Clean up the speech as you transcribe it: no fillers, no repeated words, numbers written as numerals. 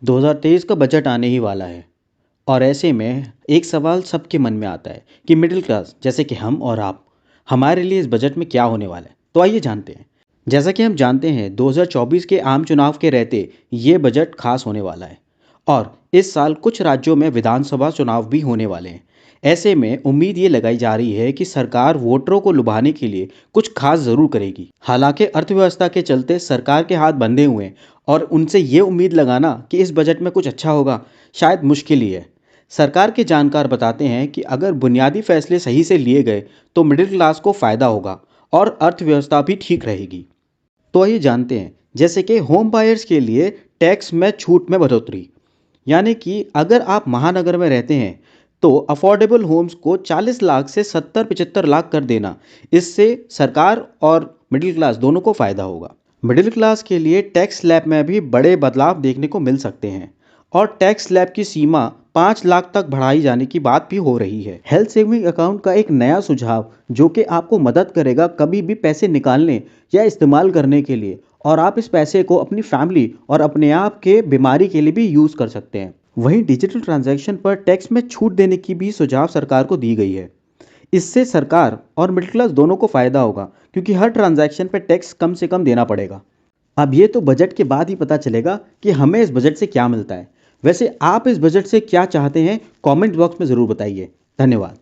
2023 का बजट आने ही वाला है और ऐसे में एक सवाल सबके मन में आता है कि मिडिल क्लास जैसे कि हम और आप, हमारे लिए इस बजट में क्या होने वाला है। तो आइए जानते हैं। जैसा कि हम जानते हैं 2024 के आम चुनाव के रहते ये बजट खास होने वाला है और इस साल कुछ राज्यों में विधानसभा चुनाव भी होने वाले हैं। ऐसे में उम्मीद ये लगाई जा रही है कि सरकार वोटरों को लुभाने के लिए कुछ खास जरूर करेगी। हालांकि अर्थव्यवस्था के चलते सरकार के हाथ बंधे हुए हैं और उनसे ये उम्मीद लगाना कि इस बजट में कुछ अच्छा होगा शायद मुश्किल ही है। सरकार के जानकार बताते हैं कि अगर बुनियादी फैसले सही से लिए गए तो मिडिल क्लास को फायदा होगा और अर्थव्यवस्था भी ठीक रहेगी। तो आइए जानते हैं, जैसे कि होम बायर्स के लिए टैक्स में छूट में बढ़ोतरी, यानी कि अगर आप महानगर में रहते हैं तो अफोर्डेबल होम्स को 40 लाख से 70-75 लाख कर देना। इससे सरकार और मिडिल क्लास दोनों को फायदा होगा। मिडिल क्लास के लिए टैक्स स्लैब में भी बड़े बदलाव देखने को मिल सकते हैं और टैक्स स्लैब की सीमा 5 लाख तक बढ़ाई जाने की बात भी हो रही है। हेल्थ सेविंग अकाउंट का एक नया सुझाव जो कि आपको मदद करेगा कभी भी पैसे निकालने या इस्तेमाल करने के लिए, और आप इस पैसे को अपनी फैमिली और अपने आप के बीमारी के लिए भी यूज़ कर सकते हैं। वहीं डिजिटल ट्रांजैक्शन पर टैक्स में छूट देने की भी सुझाव सरकार को दी गई है। इससे सरकार और मिडिल क्लास दोनों को फायदा होगा क्योंकि हर ट्रांजैक्शन पर टैक्स कम से कम देना पड़ेगा। अब ये तो बजट के बाद ही पता चलेगा कि हमें इस बजट से क्या मिलता है। वैसे आप इस बजट से क्या चाहते हैं, कमेंट बॉक्स में ज़रूर बताइए। धन्यवाद।